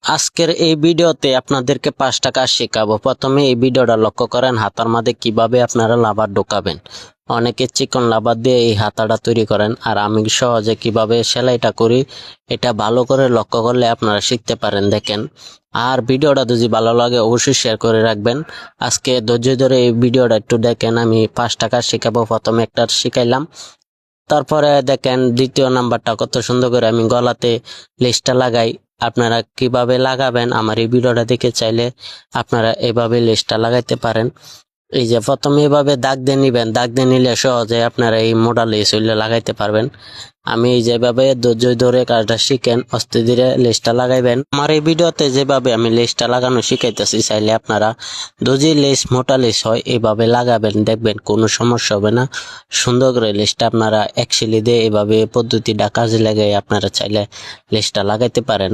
আজকের এই ভিডিওতে আপনাদেরকে 5টা কাজ শেখাবো। প্রথমে এই ভিডিওটা লক্ষ্য করেন, হাতার মধ্যে কিভাবে আপনারা লাভার ঢোকাবেন। অনেকে চিকন লাভার দিয়ে এই হাতাটা তৈরি করেন, আর আমি সহজে কিভাবে সেলাইটা করি এটা ভালো করে লক্ষ্য করলে আপনারা শিখতে পারেন। দেখেন, আর ভিডিওটা যদি ভালো লাগে অবশ্যই শেয়ার করে রাখবেন। আজকে ধৈর্য ধরে এই ভিডিওটা একটু দেখেন। আমি 5টা কাজ শেখাবো। প্রথমে একটা শিখাইলাম, তারপরে দেখেন দ্বিতীয় নাম্বারটা কত সুন্দর করে আমি গলাতে লেসটা লাগাই। আপনারা কিভাবে লাগাবেন আমার এই ভিডিওটা দেখে চাইলে আপনারা এভাবে লেসটা লাগাইতে পারেন। এই যে প্রথমে এভাবে দাগ দিয়ে নিবেন, দাগ দিয়ে নিলে সহজে আপনারা এই মোটা লেস হইলে লাগাইতে পারবেন। আমি যেভাবে ধৈর্য ধরে কাজটা শিখেন আস্তে ধীরে লেসটা লাগাইবেন। আমার এই ভিডিওতে যেভাবে আমি লেসটা লাগানো শিখাইতেছি, চাইলে আপনারা যদি লেস মোটা লেস হয় এভাবে লাগাবেন, দেখবেন কোনো সমস্যা হবে না। সুন্দর করে লেসটা আপনারা এক সিলি দিয়ে এভাবে পদ্ধতিটা কাজে লাগাই আপনারা চাইলে লেসটা লাগাইতে পারেন।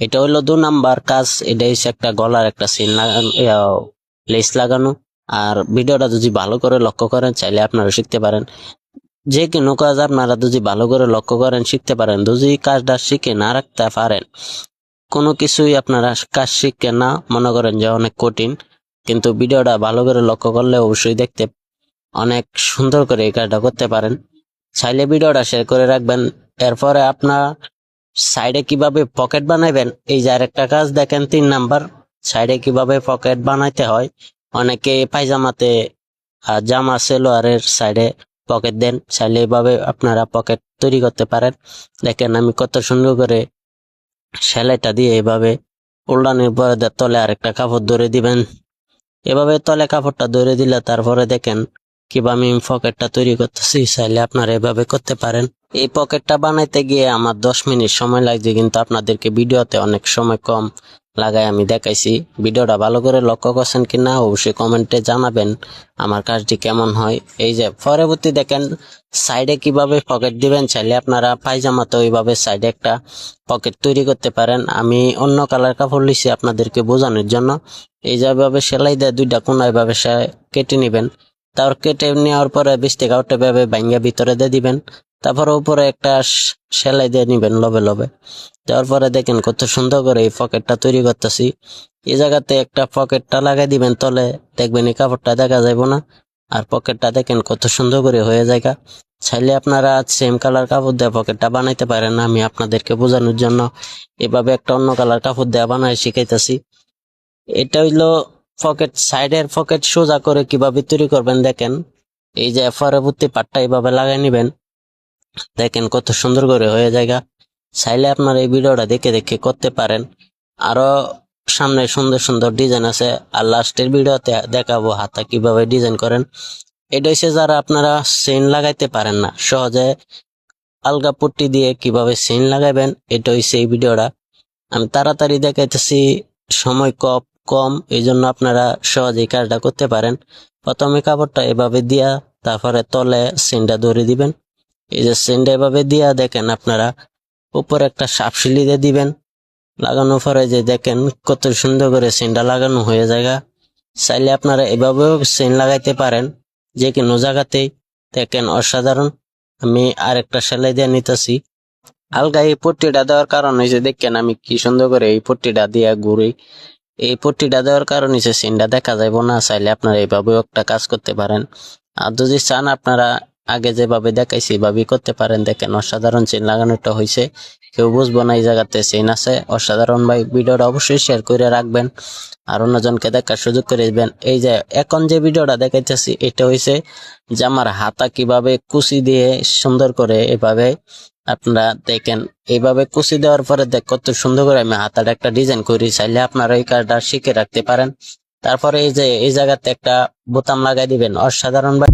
এটা হলো 2 নাম্বার কাজ। এটা হচ্ছে একটা গলার একটা সিন লাগানো, লেস লাগানো। আর ভিডিওটা যদি ভালো করে লক্ষ্য করেন চাইলে আপনারা শিখতে পারেন। যে কোনো কাজ আপনারা যদি ভালো করে লক্ষ্য করেন শিখতে পারেন। যদি কাজটা শিখে না রাখতে পারেন, কোনো কিছুই আপনারা কাজ শিখে না মনে করেন যে অনেক কঠিন, কিন্তু ভিডিওটা ভালো করে লক্ষ্য করলে অবশ্যই দেখতে অনেক সুন্দর করে এই কাজটা করতে পারেন। চাইলে ভিডিওটা শেয়ার করে রাখবেন। এরপরে আপনার সাইডে কিভাবে পকেট বানাবেন, এই যে আরেকটা কাজ দেখেন 3 নাম্বার, সাইডে কিভাবে পকেট বানাইতে হয়। অনেকে পায়জামাতে জামা সেলোয়ারের সাইডে পকেট দেন, চাইলে এভাবে আপনারা পকেট তৈরি করতে পারেন। দেখেন আমি কত সুন্দর করে সেলাইটা দিয়ে এভাবে উল্টানোর পরে তলে আরেকটা কাপড় ধরে দিবেন। এভাবে তলে কাপড়টা ধরে দিলে তারপরে দেখেন কিভাবে আমি পকেটটা তৈরি করতেছি, চাইলে আপনারা এভাবে করতে পারেন। এই পকেটটা বানাইতে গিয়ে আমার 10 মিনিট সময় লাগছে, কিন্তু আপনাদেরকে ভিডিওতে অনেক সময় কম লাগাই আমি দেখাইছি। ভিডিওটা ভালো করে লক্ষ্য করছেন কিনা অবশ্যই কমেন্টে জানাবেন আমার কাজটি কেমন হয়। এই যে পরবর্তী দেখেন সাইডে কিভাবে পকেট দিবেন, চাইলে আপনারা পায়জামাতে ওইভাবে সাইডে একটা পকেট তৈরি করতে পারেন। আমি অন্য কালার কাপড় লিছি আপনাদেরকে বোঝানোর জন্য। এই যেভাবে সেলাই দিয়ে 2টা কোণা এভাবে কেটে নেবেন। তারপর কেটে নেওয়ার পরে 20 টাকা ওটা ভাবে ভাঙ্গা ভিতরে দিয়ে দিবেন। তারপর উপরে একটা সেলাই দিয়ে নিবেন লবে লবে। দেওয়ার পরে দেখেন কত সুন্দর করে এই পকেটটা তৈরি করতেছি। এই জায়গাতে একটা পকেটটা লাগাই দিবেন তলে, দেখবেন এই কাপড়টা দেখা যাইব না। আর পকেটটা দেখেন কত সুন্দর করে হয়ে যায়। চাইলে আপনারা সেম কালার কাপড় দিয়ে পকেটটা বানাইতে পারেন। আমি আপনাদেরকে বোঝানোর জন্য এভাবে একটা অন্য কালার কাপড় দিয়ে বানাই শিখাইতেছি। এটা হইলো পকেট, সাইডের পকেট সোজা করে কিভাবে তৈরি করবেন দেখেন। এই যে পরবর্তী পার্টটা এইভাবে লাগাই নিবেন, দেখেন কত সুন্দর করে হয়ে যায়। চাইলে আপনারা এই ভিডিওটা দেখে দেখে করতে পারেন। আরো সামনে সুন্দর সুন্দর ডিজাইন আছে, আর লাস্টের ভিডিওতে দেখাবো হাতা কিভাবে ডিজাইন করেন। এটা হচ্ছে যারা আপনারা চেইন লাগাইতে পারেন না, সহজে আলগা পট্টি দিয়ে কিভাবে চেইন লাগাবেন, এটা হচ্ছে এই ভিডিওটা। আমি তাড়াতাড়ি দেখাইতেছি, সময় কম, এই জন্য আপনারা সহজেই কাজটা করতে পারেন। প্রথমে কাপড়টা এভাবে দিয়া তারপরে তলে চেইনটা ধরে দিবেন। এই যে চেইনটা এভাবে দিয়া দেখেন আপনারা উপরে একটা সাপসিলি দিয়ে দিবেন। লাগানোর পরে যে দেখেন কত সুন্দর করে চেইনটা লাগানো হয়ে যায়। চাইলে আপনারা এভাবেও চেইন লাগাইতে পারেন যে কোনো জায়গাতেই। দেখেন অসাধারণ। আমি আরেকটা সেলাই দিয়ে নিতেছি। হালকা এই পট্টিটা দেওয়ার কারণ হয়েছে দেখেন আমি কি সুন্দর করে এই পট্টিটা দিয়ে ঘুরি। এই পট্টিটা দেওয়ার কারণ হচ্ছে চেইনটা দেখা যাইব না। চাইলে আপনারা এইভাবেও একটা কাজ করতে পারেন। আর যদি চান আপনারা আগে যেভাবে দেখাইছি এভাবেই করতে পারেন। দেখেন অসাধারণ চেইন লাগানোটা হয়েছে, কেউ বুঝবো না এই জায়গাতে চেইন আছে। অসাধারণ ভাই, ভিডিওটা অবশ্যই শেয়ার করে রাখবেন আর অন্যজনকে দেখার সুযোগ করে দিবেন। এই যে এখন যে ভিডিওটা দেখাইতেছি এটা হয়েছে যে আমার হাতা কিভাবে কুচি দিয়ে সুন্দর করে এভাবে আপনারা দেখেন। এইভাবে কুচি দেওয়ার পরে দেখ কত সুন্দর করে আমি হাতাটা একটা ডিজাইন করি। চাইলে আপনারা এই কাজটা শিখে রাখতে পারেন। তারপরে এই যে এই জায়গাতে একটা বোতাম লাগাই দিবেন। অসাধারণ ভাই।